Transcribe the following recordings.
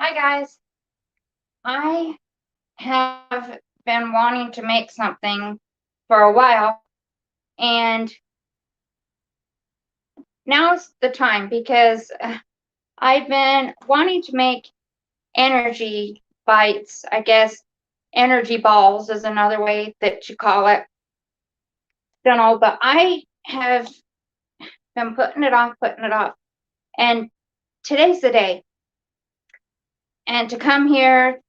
Hi guys. I have been wanting to make something for a while, and now's the time because I've been wanting to make energy bites. I guess energy balls is another way that you call it. Don't know, but I have been putting it off, and today's the day. And to come here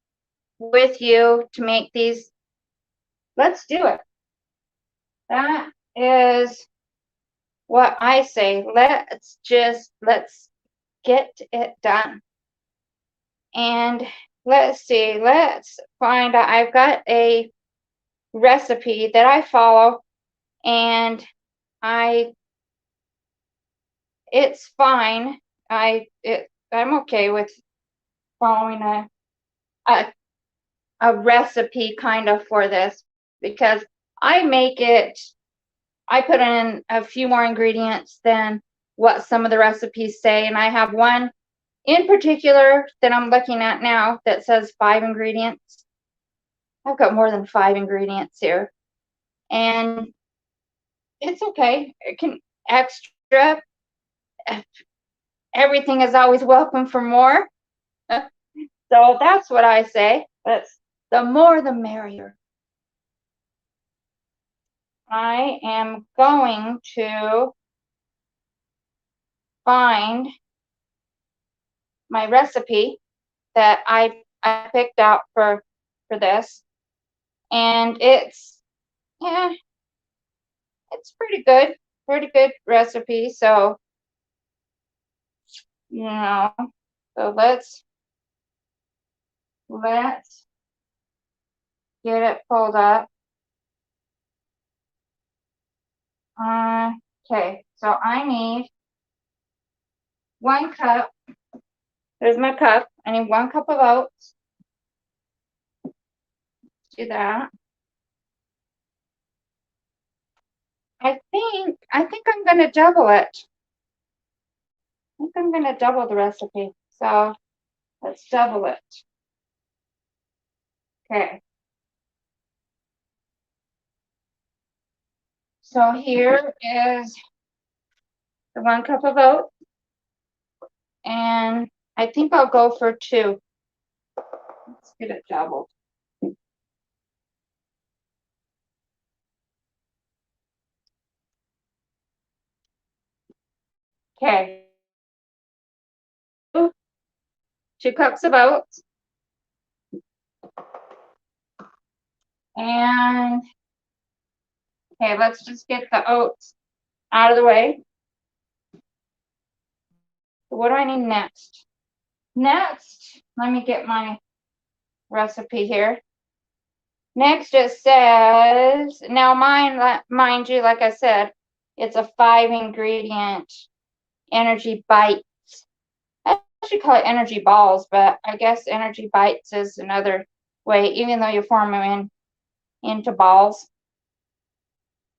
with you to make these, let's do it. That is what I say. Let's get it done. And let's see, let's find out. I've got a recipe that I follow, and I it's fine. I'm okay with following a a recipe kind of for this because I make it I put in a few more ingredients than what some of the recipes say, and I have one in particular that I'm looking at now that says 5 ingredients. I've got more than 5 ingredients here, and it's okay. It can extra. Everything is always welcome for more. So that's what I say. That's the more the merrier. I am going to find my recipe that I picked out for this, and yeah, it's pretty good recipe. So you know, so let's get it pulled up. Okay, so I need 1 cup. There's my cup. I need 1 cup of oats. Do that. I think I'm gonna double it. I think I'm gonna double the recipe. So let's double it. Okay. So here is the 1 cup of oats, and I think I'll go for 2. Let's get it doubled. Okay. 2 cups of oats. And okay, let's just get the oats out of the way. So what do I need next? Next, let me get my recipe here. Next it says, now mind you, like I said, it's a 5 ingredient energy bites. I should call it energy balls, but I guess energy bites is another way, even though you form them into balls.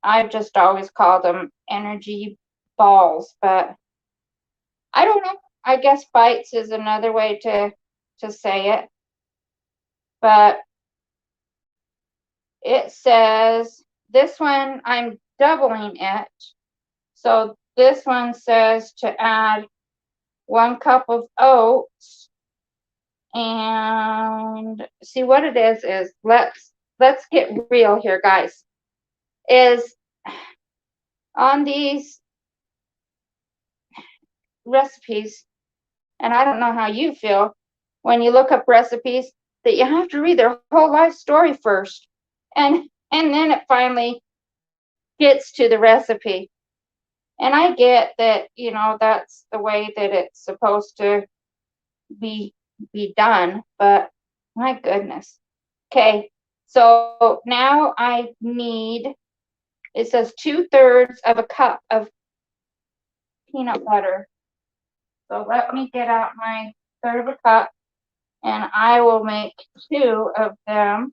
I've just always called them energy balls, but I don't know. I guess bites is another way to say it. But it says this one I'm doubling it. So this one says to add 1 cup of oats, and see what it is let's get real here, guys. Is on these recipes, and I don't know how you feel when you look up recipes, that you have to read their whole life story first, and then it finally gets to the recipe. And I get that, that's the way that it's supposed to be done, but my goodness. Okay, so now I need, it says 2/3 of a cup of peanut butter. So let me get out my third of a cup, and I will make 2 of them.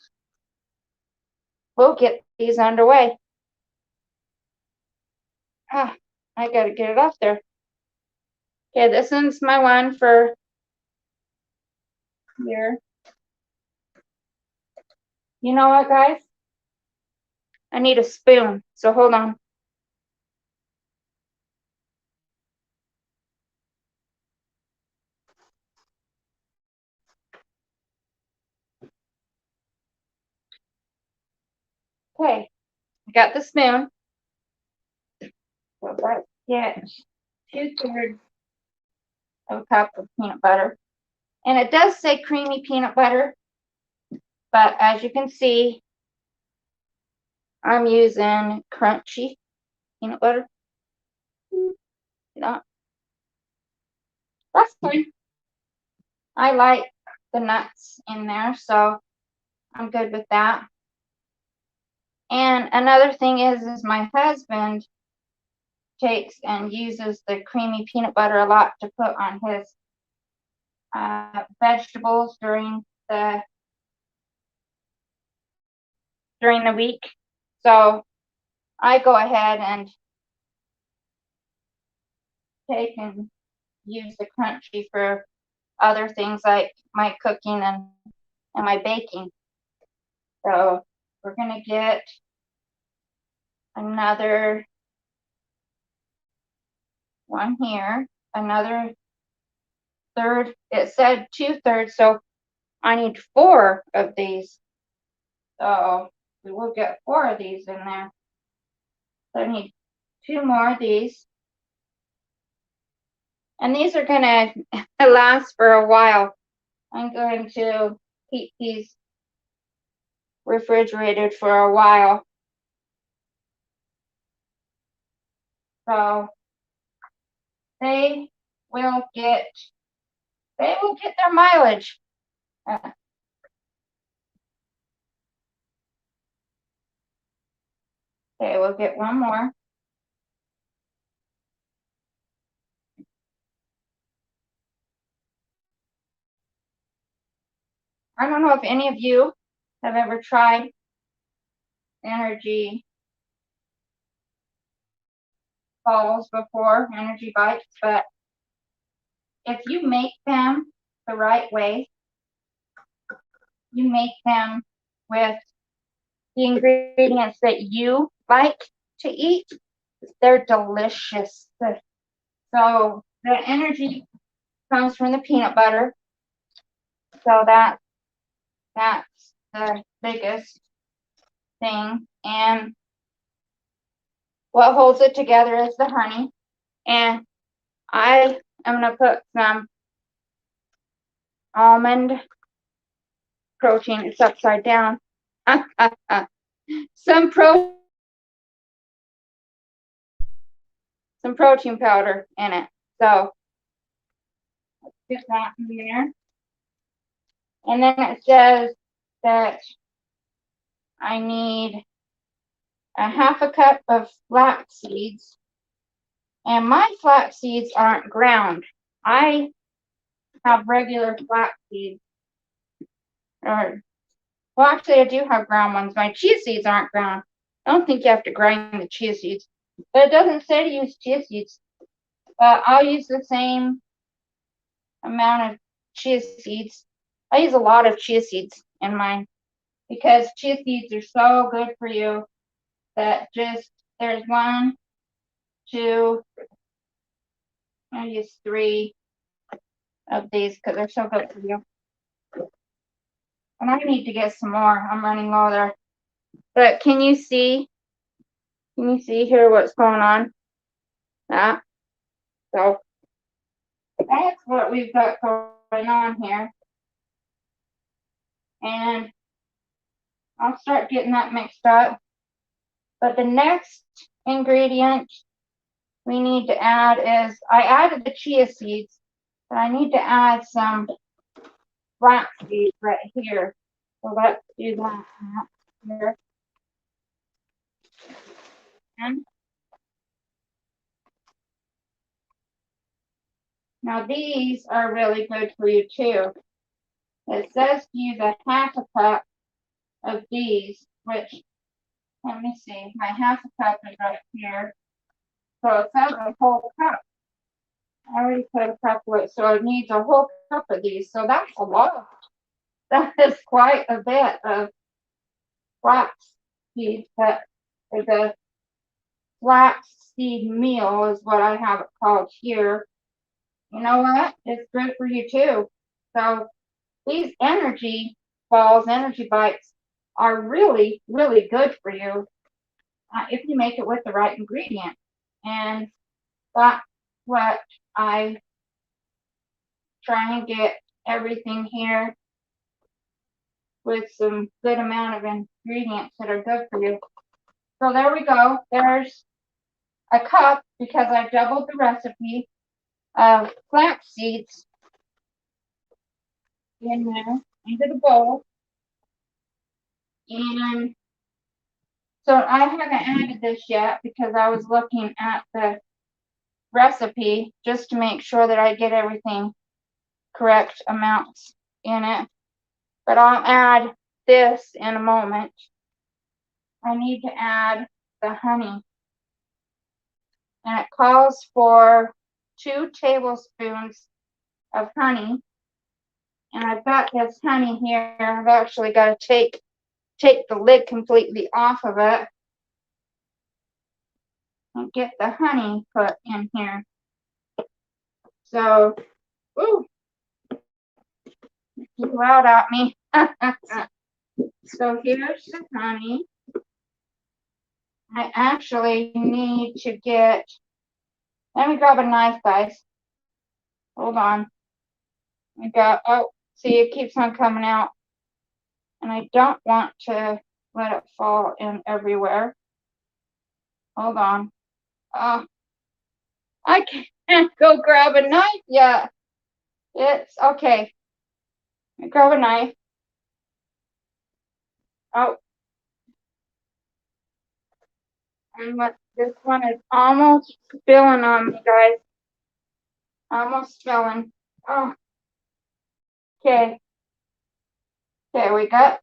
We'll get these underway. I gotta get it off there. Okay, this one's my one for here. You know what, guys? I need a spoon, so hold on. Okay, I got the spoon. So let's get 2/3 of a cup of peanut butter. And it does say creamy peanut butter, but as you can see, I'm using crunchy peanut butter. No, that's fine. I like the nuts in there, so I'm good with that. And another thing is my husband takes and uses the creamy peanut butter a lot to put on his vegetables during the week. So I go ahead and take and use the crunchy for other things like my cooking and my baking. So we're gonna get another one here, another third. It said 2/3, so I need 4 of these. So we will get 4 of these in there. So I need 2 more of these. And these are gonna last for a while. I'm going to keep these refrigerated for a while. So they will get their mileage. Okay, we'll get one more. I don't know if any of you have ever tried energy balls before, energy bites, but if you make them the right way, you make them with the ingredients that you like to eat, they're delicious. So the energy comes from the peanut butter. So that's the biggest thing. And what holds it together is the honey. And I am gonna put some almond protein. It's upside down. some protein powder in it. So let's get that in there. And then it says that I need a 1/2 cup of flax seeds. And my flax seeds aren't ground. I have regular flax seeds. Or, well, actually, I do have ground ones. My chia seeds aren't ground. I don't think you have to grind the chia seeds. But it doesn't say to use chia seeds. But I'll use the same amount of chia seeds. I use a lot of chia seeds in mine because chia seeds are so good for you that just there's 1, 2, I use 3 of these because they're so good for you. And I need to get some more. I'm running low there. But can you see here what's going on? That. So that's what we've got going on here. And I'll start getting that mixed up. But the next ingredient we need to add is, I added the chia seeds, but I need to add some flax seeds right here. So let's do that here. And now these are really good for you too. It says to use a 1/2 cup of these, which, let me see, my 1/2 cup is right here. So it says a whole cup. I already put a cup with it, so it needs a whole cup of these. So that's a lot. That is quite a bit of flax seed, or the flax seed meal is what I have it called here. You know what? It's good for you too. So these energy balls, energy bites are really, really good for you if you make it with the right ingredient. And that's what I try and get everything here with some good amount of ingredients that are good for you. So there we go. There's a cup because I doubled the recipe of flax seeds in there into the bowl. And so I haven't added this yet because I was looking at the recipe just to make sure that I get everything correct amounts in it. But I'll add this in a moment. I need to add the honey. And it calls for 2 tablespoons of honey. And I've got this honey here. I've actually got to take the lid completely off of it and get the honey put in here. So, ooh, it flew out at me. So here's the honey. I actually need to get, let me grab a knife, guys. Hold on. I got, oh, see, it keeps on coming out. And I don't want to let it fall in everywhere. Hold on. I can't go grab a knife yet. It's okay. Grab a knife. Oh, and this one is almost spilling on me, guys. Almost spilling. Oh, okay. Okay, we got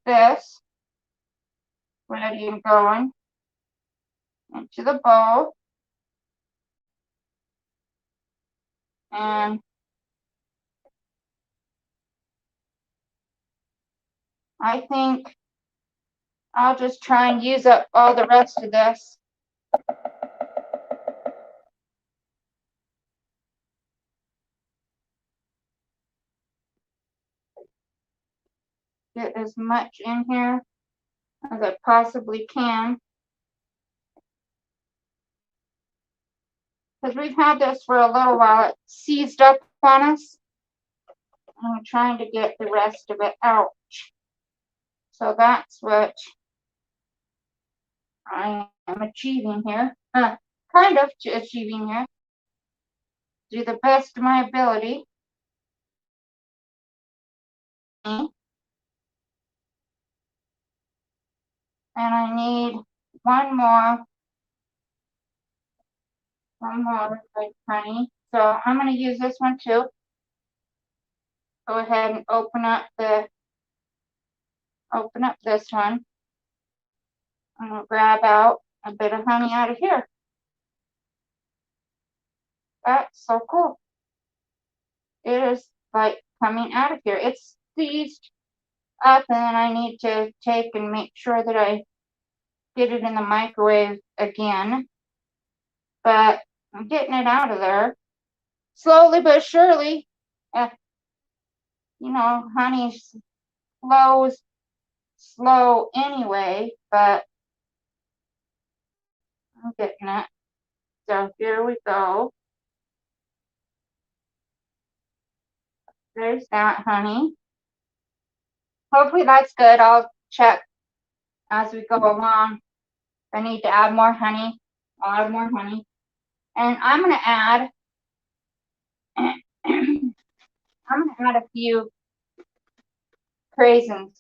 this ready and going into the bowl. And I think I'll just try and use up all the rest of this. Get as much in here as I possibly can. Because we've had this for a little while. It seized up on us. I'm trying to get the rest of it out. So that's what I am achieving here. Kind of achieving here. Do the best of my ability. And I need one more like honey. So I'm going to use this one too. Go ahead and open up this one. I'm going to grab out a bit of honey out of here. That's so cool. It is like coming out of here. It's seized up, and then I need to take and make sure that I get it in the microwave again. But I'm getting it out of there slowly but surely. You know, honey flows slow anyway, but I'm getting it. So here we go. There's that honey. Hopefully that's good. I'll check as we go along. If I need to add more honey, I'll add more honey. And I'm going to add a few craisins.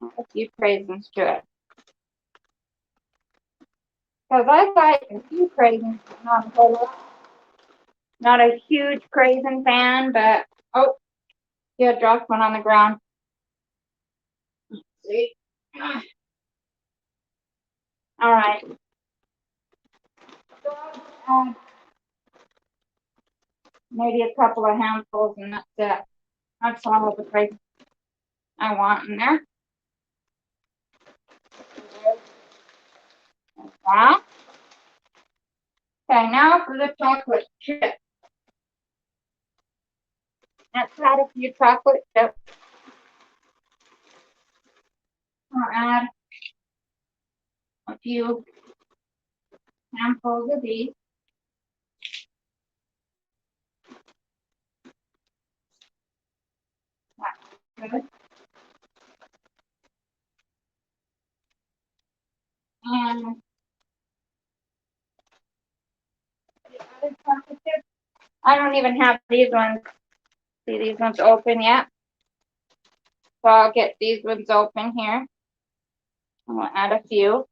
A few craisins to it. Because I like a few craisins, not a whole lot. Not a huge craisin fan, but oh, yeah, dropped one on the ground. Let's see. All right. So I'll add maybe a couple of handfuls, and that's it. That's all of the price I want in there. Like that. Okay, now for the chocolate chip. Let's add a few chocolate chips. I'll add a few handfuls of these. That's good. And the other chocolate chips, I don't even have these ones. See, these ones open yet. So I'll get these ones open here. I'm gonna add a few.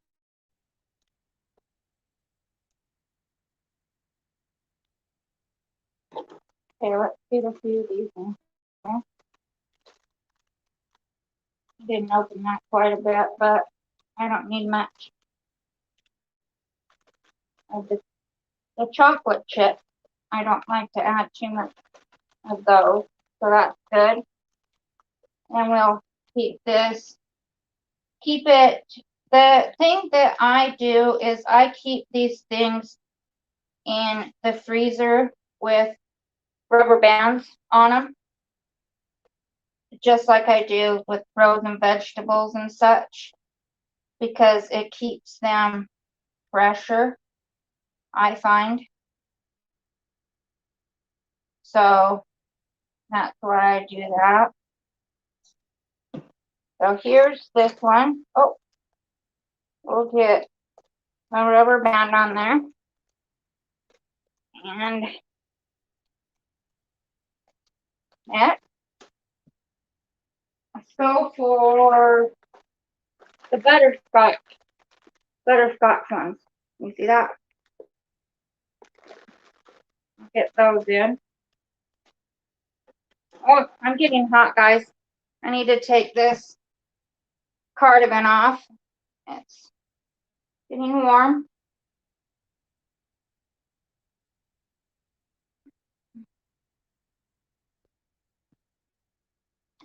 Okay, let's get a few of these in here. Didn't open that quite a bit, but I don't need much of the chocolate chip. I don't like to add too much of those, so that's good. And we'll keep this, keep it. The thing that I do is I keep these things in the freezer with rubber bands on them, just like I do with frozen vegetables and such, because it keeps them fresher, I find. So that's why I do that. So here's this one. Oh, we'll get a rubber band on there. And that. So for the butterscotch ones, you see that? Get those in. Oh, I'm getting hot, guys. I need to take this cardigan off. It's getting warm.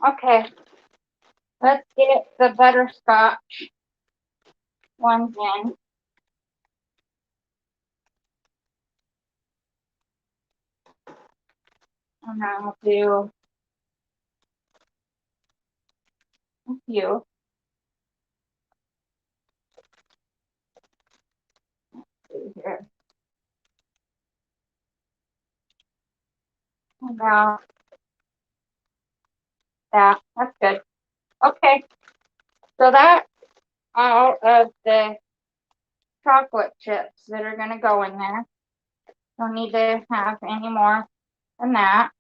Okay, let's get the butterscotch ones in. And I'll do a few. Let's see here. About that. That's good. Okay, so that's all of the chocolate chips that are going to go in there. Don't need to have any more than that.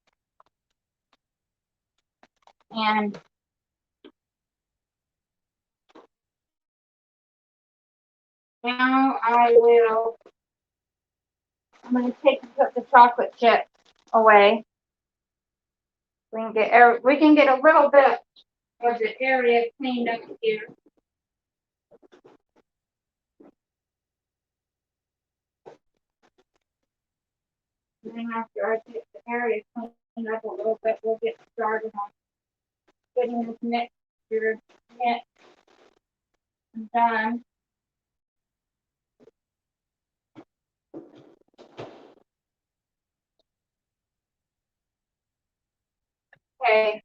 And now I'm going to put the chocolate chip away. We can get a little bit of the area cleaned up here. And then after I get the area cleaned up a little bit, we'll get started on getting this mixture mixed and done. Okay,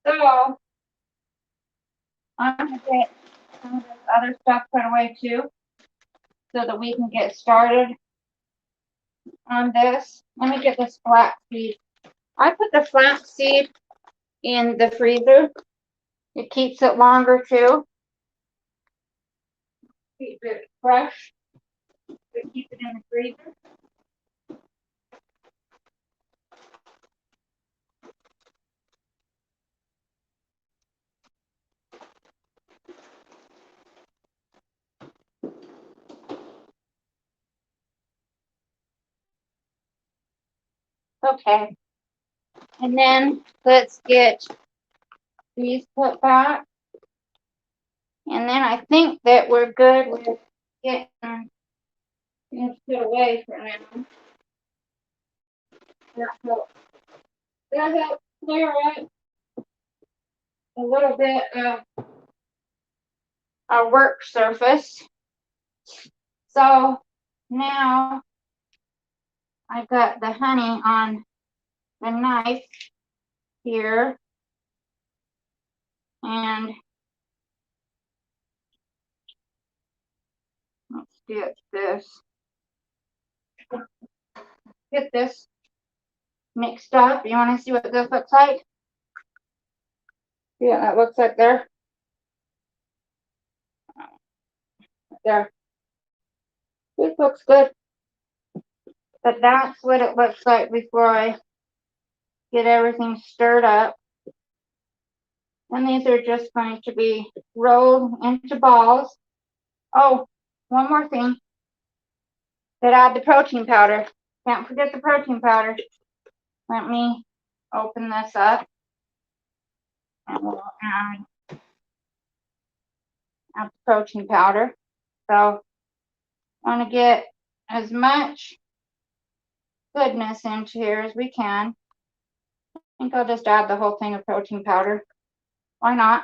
so I'm going to get some of this other stuff put away too, so that we can get started on this. Let me get this flaxseed. I put the flaxseed in the freezer. It keeps it longer too. Keep it fresh. But keep it in the freezer. Okay. And then let's get these put back. And then I think that we're good with getting things put away for now. That helps clear up a little bit of our work surface. So now I've got the honey on the knife here, and let's get this mixed up. You want to see what this looks like? Yeah, that looks like there. There. This looks good. But that's what it looks like before I get everything stirred up. And these are just going to be rolled into balls. Oh, one more thing. That add the protein powder. Can't forget the protein powder. Let me open this up. And we'll add the protein powder. So I want to get as much goodness into here as we can. I think I'll just add the whole thing of protein powder. Why not?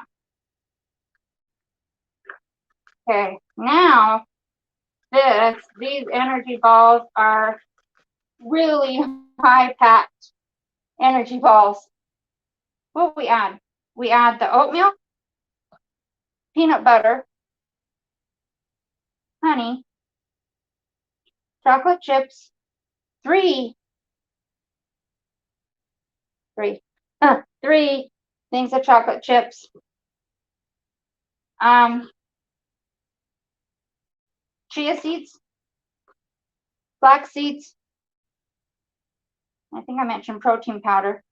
Okay, now these energy balls are really high packed energy balls. What we add? We add the oatmeal, peanut butter, honey, chocolate chips, three things of chocolate chips, chia seeds, flax seeds. I think I mentioned protein powder.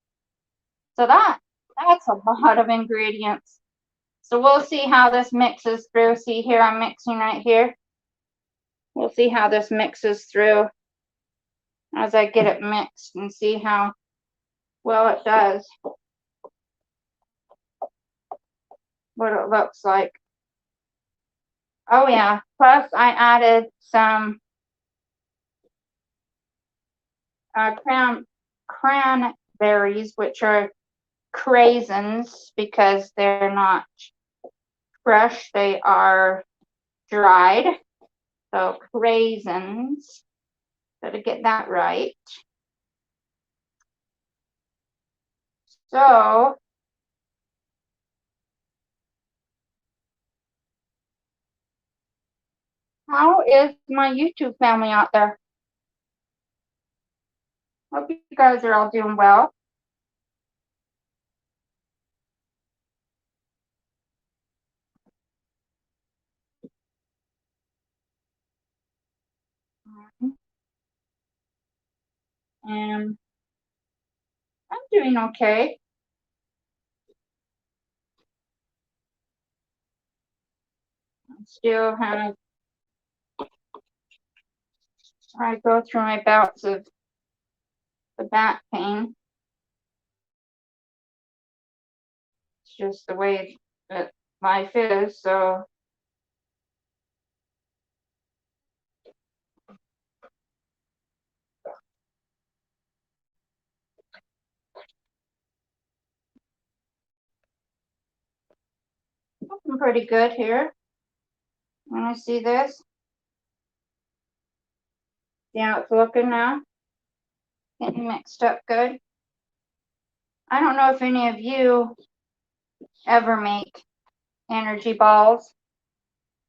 So that's a lot of ingredients. So we'll see how this mixes through. See here, I'm mixing right here. We'll see how this mixes through as I get it mixed and see how well it does. What it looks like. Oh yeah, plus I added some cranberries, which are craisins, because they're not fresh, they are dried. So craisins, gotta get that right. So how is my YouTube family out there? Hope you guys are all doing well. And I'm doing okay. I still have, I go through my bouts of the back pain. It's just the way that life is, so looking pretty good here. When I see this, see how it's looking now? Getting mixed up good. I don't know if any of you ever make energy balls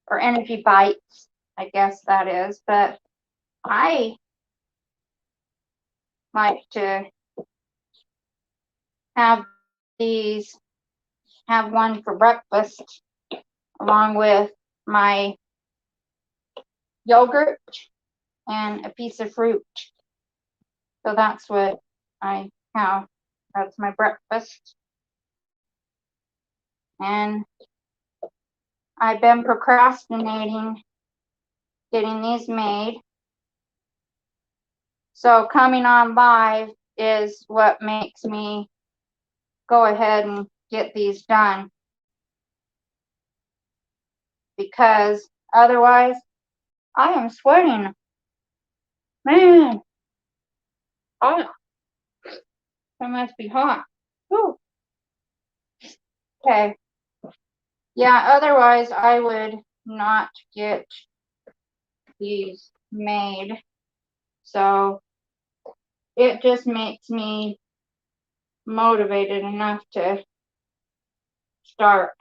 or energy bites, I guess that is, but I like to have these, have one for breakfast along with my yogurt and a piece of fruit. So that's what I have. That's my breakfast. And I've been procrastinating getting these made. So coming on live is what makes me go ahead and get these done. Because otherwise, I am sweating. Man. That must be hot. Whew. Okay. Yeah, otherwise I would not get these made. So it just makes me motivated enough to start.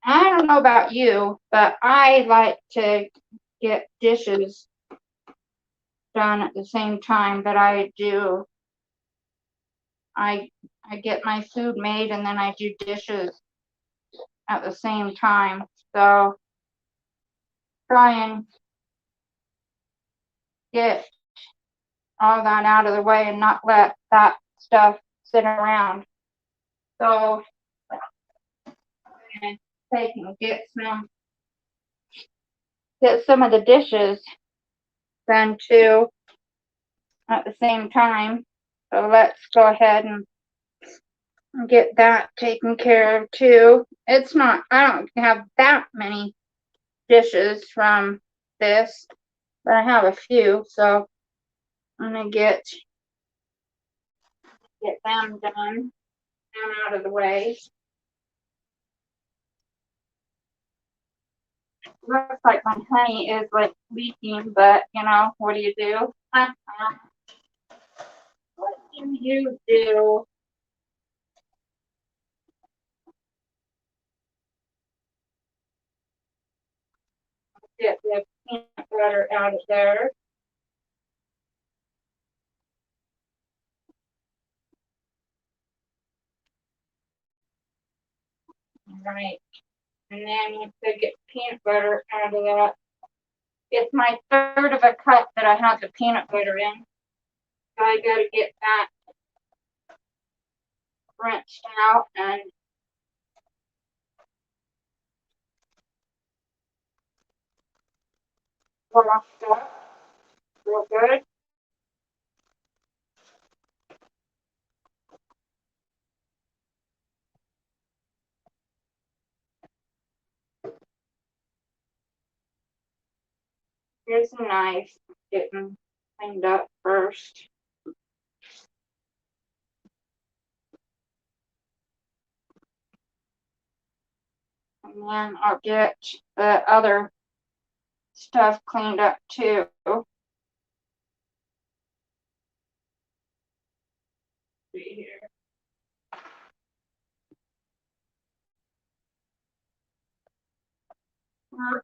I don't know about you, but I like to get dishes done at the same time that I do. I get my food made and then I do dishes at the same time. So try and get all that out of the way and not let that stuff sit around. So I'm gonna take and get some of the dishes done too at the same time. So let's go ahead and get that taken care of too. It's not, I don't have that many dishes from this, but I have a few, so I'm gonna get them done and out of the way. Looks like my honey is like leaking, but you know, what do you do? What do you do? Get the peanut butter out of there. All right. And then once I get peanut butter out of that, it's my third of a cup that I have the peanut butter in. So I gotta get that rinsed out and washed up real good. Here's a knife, getting cleaned up first. And then I'll get the other stuff cleaned up too. See here.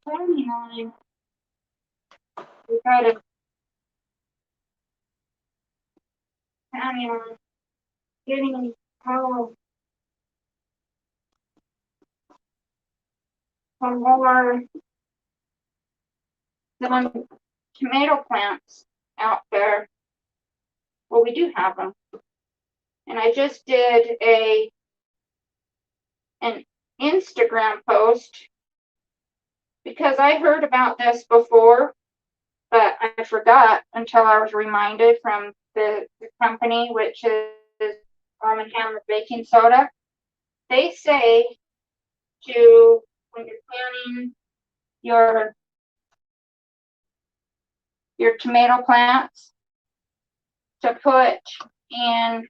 Okay, we got a kind of getting all some more some tomato plants out there. Well, we do have them. And I just did an Instagram post because I heard about this before, but I forgot until I was reminded from the company, which is Arm & Hammer baking soda. They say to, when you're planting your tomato plants, to put in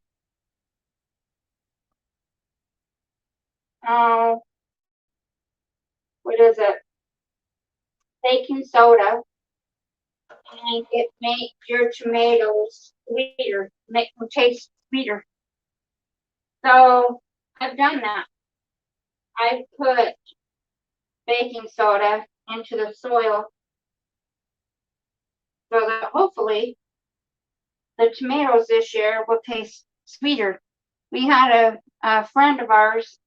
what is it, baking soda, and it makes your tomatoes sweeter, make them taste sweeter. So I've done that. I've put baking soda into the soil so that hopefully the tomatoes this year will taste sweeter. We had a friend of ours,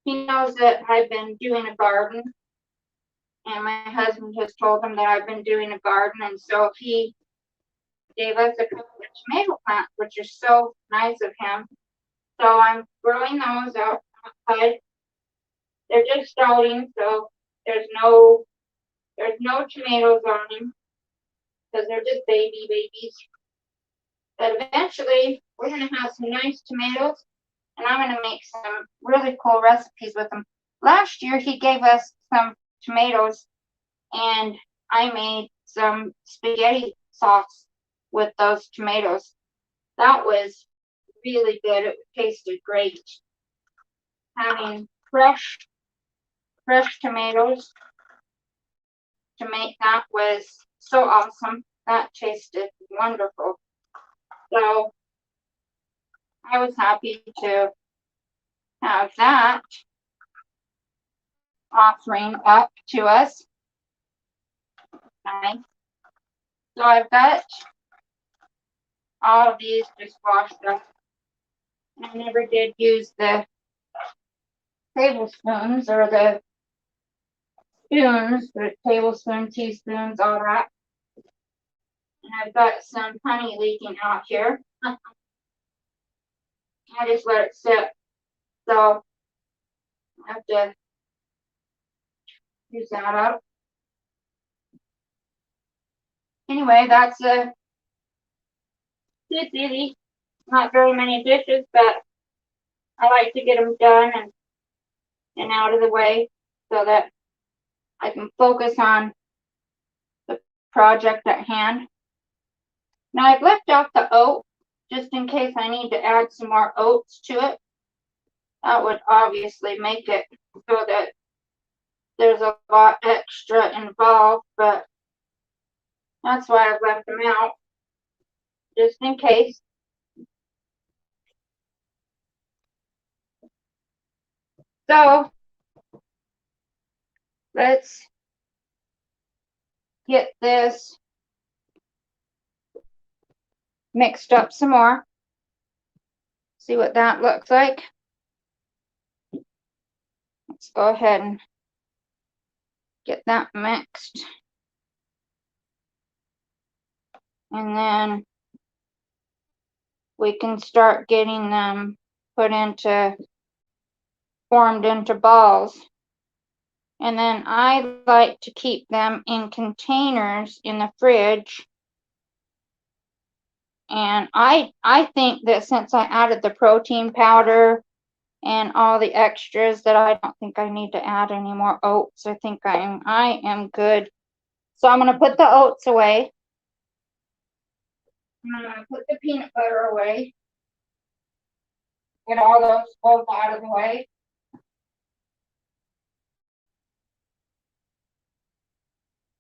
he knows that I've been doing a garden, and my husband has told him that I've been doing a garden, and so he gave us a couple of tomato plants, which is so nice of him. So I'm growing those outside. They're just starting, so there's no tomatoes on them because they're just babies. But eventually, we're gonna have some nice tomatoes, and I'm gonna make some really cool recipes with them. Last year, he gave us some tomatoes, and I made some spaghetti sauce with those tomatoes. That was really good. It tasted great. Having fresh tomatoes to make that was so awesome. That tasted wonderful. So I was happy to have that offering up to us. Okay. So I've got all of these just washed up. I never did use the tablespoons or the spoons, the tablespoon, teaspoons, all that. And I've got some honey leaking out here. I just let it sit. So I have to use that up. Anyway, that's it's easy. Not very many dishes, but I like to get them done and out of the way so that I can focus on the project at hand. Now I've left out the oat just in case I need to add some more oats to it. That would obviously make it so that there's a lot extra involved, but that's why I've left them out, just in case. So let's get this mixed up some more. See what that looks like. Let's go ahead and get that mixed. And then we can start getting them formed into balls. And then I like to keep them in containers in the fridge. And I think that since I added the protein powder and all the extras, that I don't think I need to add any more oats. I think I am good. So I'm going to put the oats away. I'm going to put the peanut butter away. Get all those both out of the way.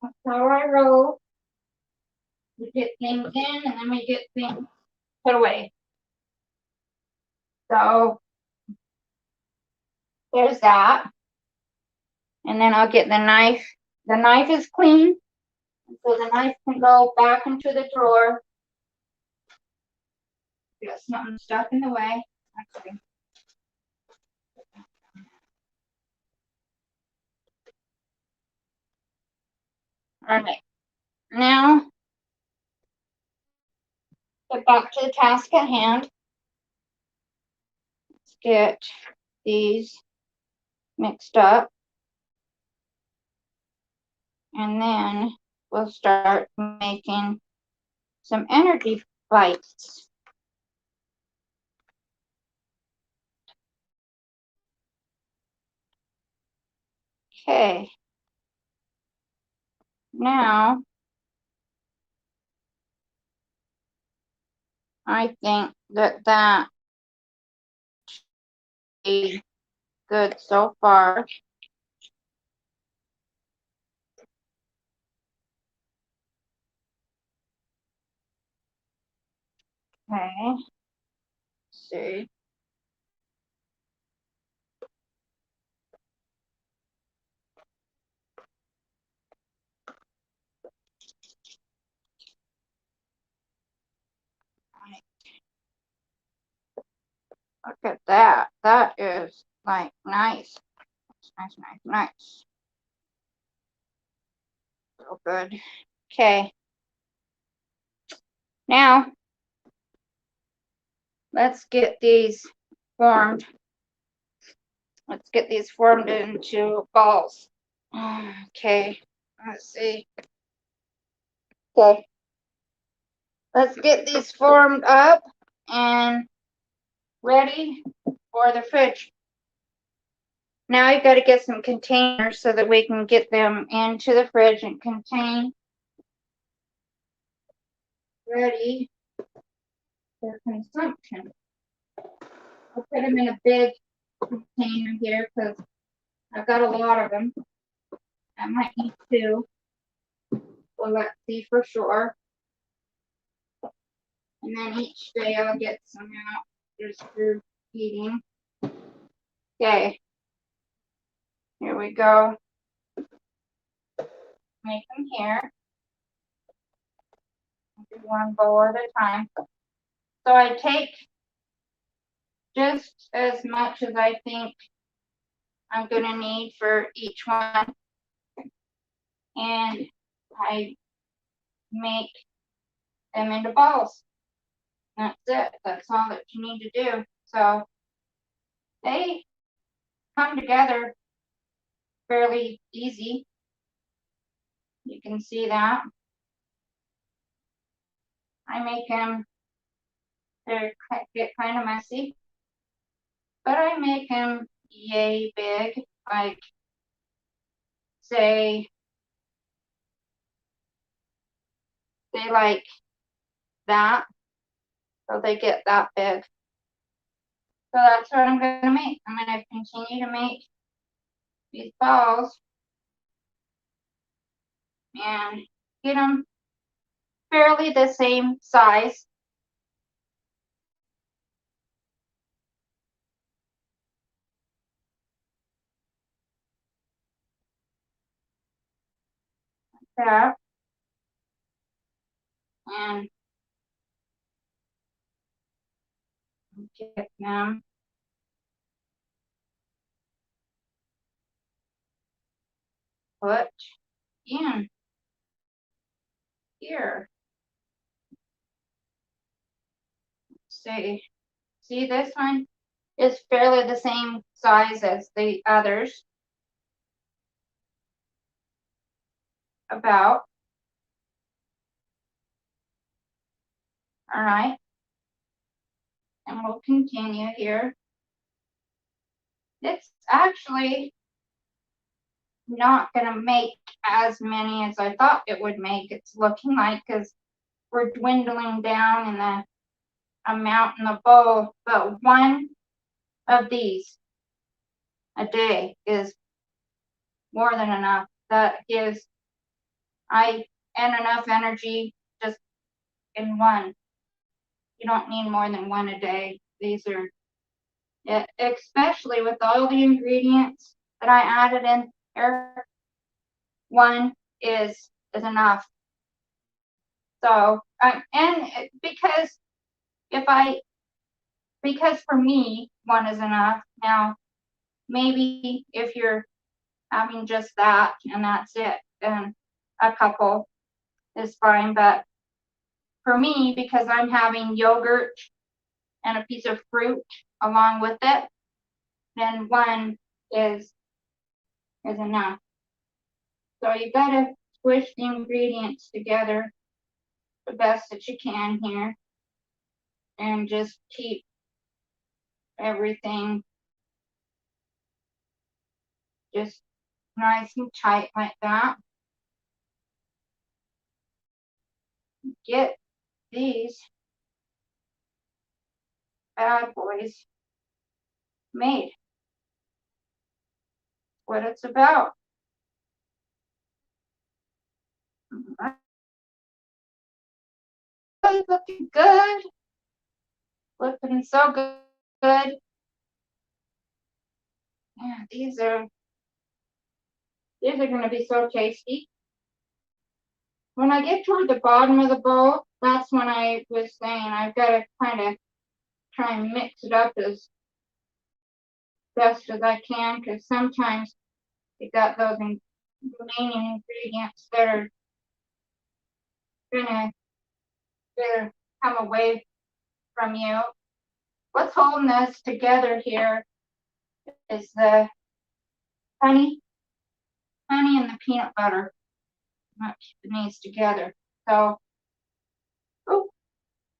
That's how I roll. We get things in and then we get things put away. So there's that. And then I'll get the knife. The knife is clean, so the knife can go back into the drawer. Got something stuck in the way. Okay. All right. Now, get back to the task at hand. Let's get these mixed up. And then we'll start making some energy bites. Okay. Now, I think that is good so far. Okay. Let's see. Look at that. That is like nice. Nice. So good. Okay. Now, let's get these formed. Let's get these formed into balls. Okay. Let's see. Okay. Let's get these formed up and ready for the fridge. Now you've got to get some containers so that we can get them into the fridge and contain. Ready for consumption. I'll put them in a big container here because I've got a lot of them. I might need two. Well, let's see for sure. And then each day I'll get some out just for eating. Okay. Here we go. Make them here. Do one bowl at a time. So I take just as much as I think I'm going to need for each one. And I make them into balls. That's it. That's all that you need to do. So they come together fairly easy. You can see that. I make them, they get kind of messy, but I make them yay big, like say they like that, so they get that big. So that's what I'm going to make. I'm going to continue to make these balls and get them fairly the same size. Like that. And get them put in here. See this one is fairly the same size as the others. About. All right. And we'll continue here. It's actually not going to make as many as I thought it would make. It's looking like, because we're dwindling down in the amount in the bowl, but one of these a day is more than enough. That gives and enough energy just in one. You don't need more than one a day. These are, especially with all the ingredients that I added in there, one is enough. So, and because for me, one is enough. Now, maybe if you're having just that and that's it, then a couple is fine. But for me, because I'm having yogurt and a piece of fruit along with it, then one is enough. So you gotta squish the ingredients together the best that you can here and just keep everything just nice and tight like that. Get these bad boys made. What it's about. Looking good. Looking so good. Yeah, these are going to be so tasty. When I get toward the bottom of the bowl, that's when I was saying I've got to kind of try and mix it up as best as I can, because sometimes you got those remaining ingredients that are gonna come away from you. What's holding this together here is the honey and the peanut butter. Not keeping these together. So,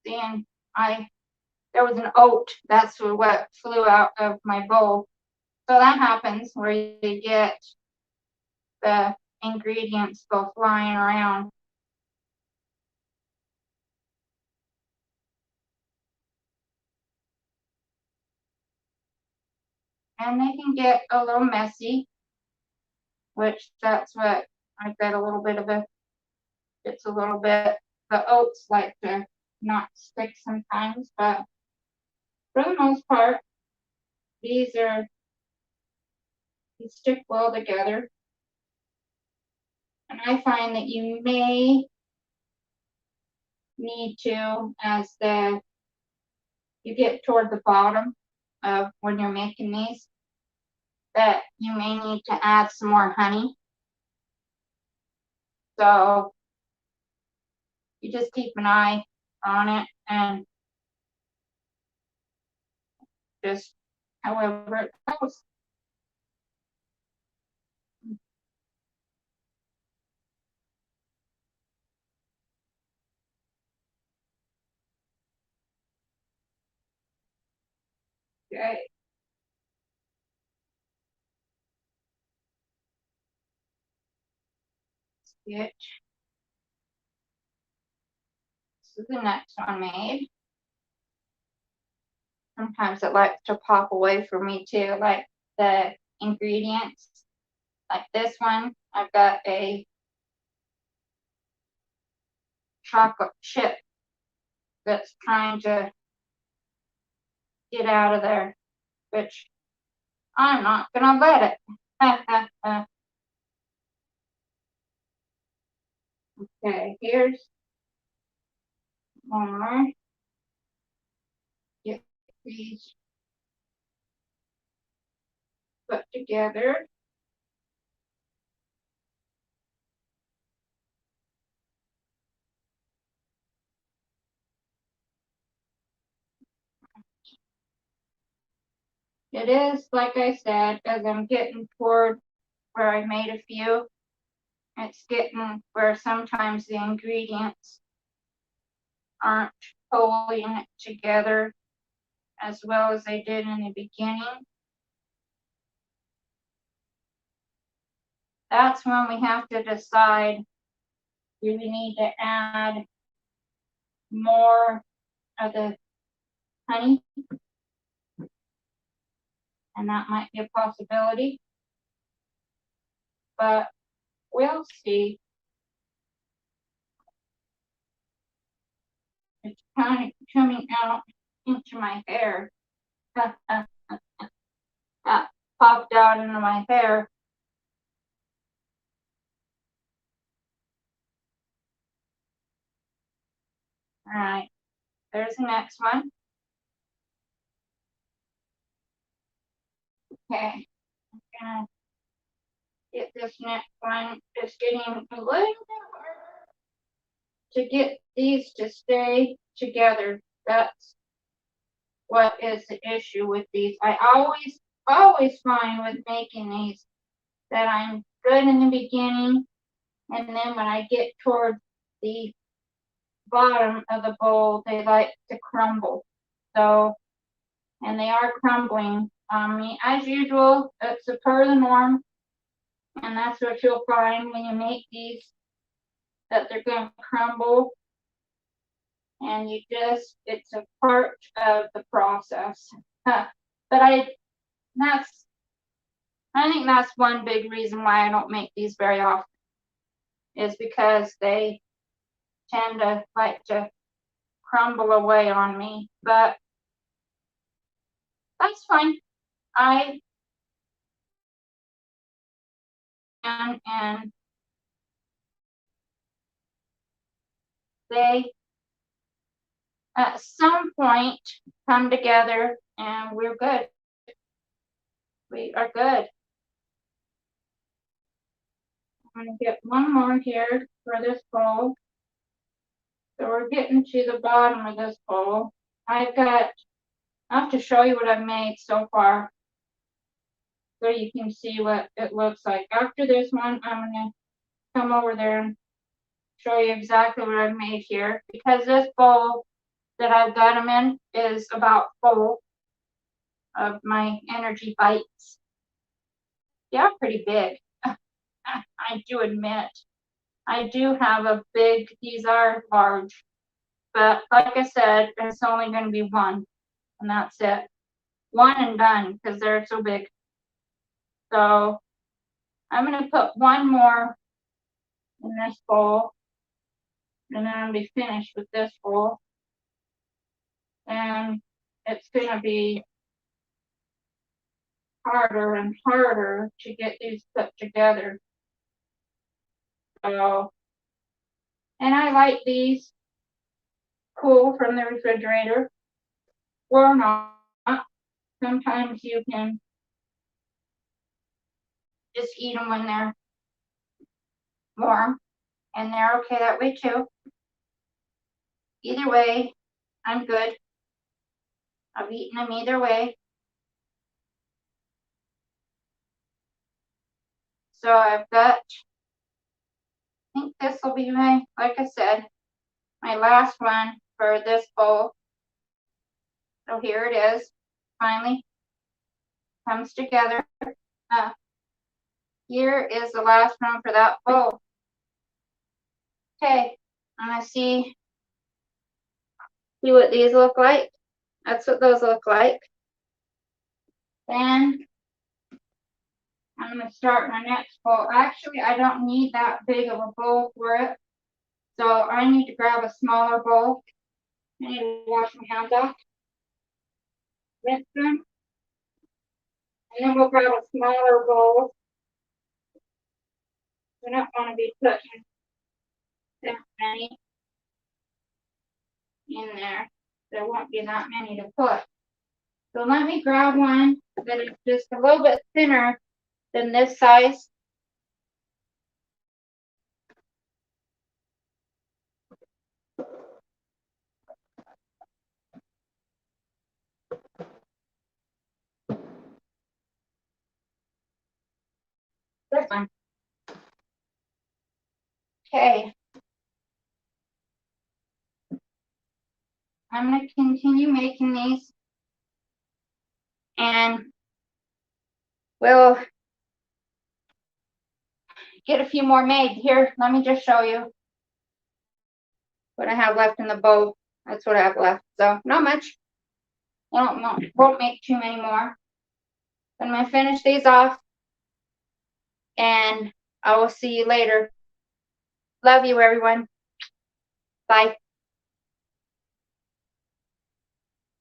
then there was an oat. That's what flew out of my bowl. So that happens where you get the ingredients go flying around. and they can get a little messy, which that's what I've got a little bit of it's a little bit, the oats like to not stick sometimes, but for the most part, these stick well together. And I find that you may need to, as you get toward the bottom of when you're making these, that you may need to add some more honey. So you just keep an eye on it and just however it goes. Okay. Get this is the next one made. Sometimes it likes to pop away from me too, like the ingredients. Like this one, I've got a chocolate chip that's trying to get out of there, which I'm not gonna let it. Okay, here's more. Get these put together. It is, like I said, as I'm getting toward where I made a few, it's getting where sometimes the ingredients aren't holding it together as well as they did in the beginning. That's when we have to decide, do we need to add more of the honey? And that might be a possibility, but we'll see. It's kind of coming out into my hair. That popped out into my hair. All right, there's the next one. Okay, I'm gonna get this next one. It's getting a little bit harder to get these to stay together. That's what is the issue with these. I always find with making these that I'm good in the beginning, and then when I get toward the bottom of the bowl, they like to crumble. So, and they are crumbling on me as usual. It's a per the norm, and that's what you'll find when you make these, that they're going to crumble. And it's a part of the process. But I think that's one big reason why I don't make these very often, is because they tend to like to crumble away on me. But that's fine. And they at some point come together and we're good. We are good. I'm going to get one more here for this bowl. So we're getting to the bottom of this bowl. I have to show you what I've made so far so you can see what it looks like. After this one, I'm going to come over there and show you exactly what I've made here, because this bowl that I've got them in is about full of my energy bites. Yeah, pretty big. I do admit. I do have these are large, but like I said, it's only going to be one, and that's it. one and done because they're so big. So I'm going to put one more in this bowl, and then I'll be finished with this bowl. And it's going to be harder and harder to get these put together. So, and I like these cool from the refrigerator or not. Sometimes you can just eat them when they're warm, and they're okay that way too. Either way, I'm good. I've eaten them either way. So I've got, I think this will be my, like I said, my last one for this bowl. So here it is. Finally comes together. Here is the last one for that bowl. Okay, I'm gonna see what these look like. That's what those look like. Then I'm gonna start my next bowl. Actually, I don't need that big of a bowl for it. So I need to grab a smaller bowl. I need to wash my hands off. Rinse them. And then we'll grab a smaller bowl. We don't want to be putting that many in there. There won't be that many to put. So let me grab one that is just a little bit thinner than this size. This one. Okay. I'm going to continue making these, and we'll get a few more made. Here, let me just show you what I have left in the bowl. That's what I have left. So not much. I won't make too many more. I'm going to finish these off, and I will see you later. Love you, everyone. Bye.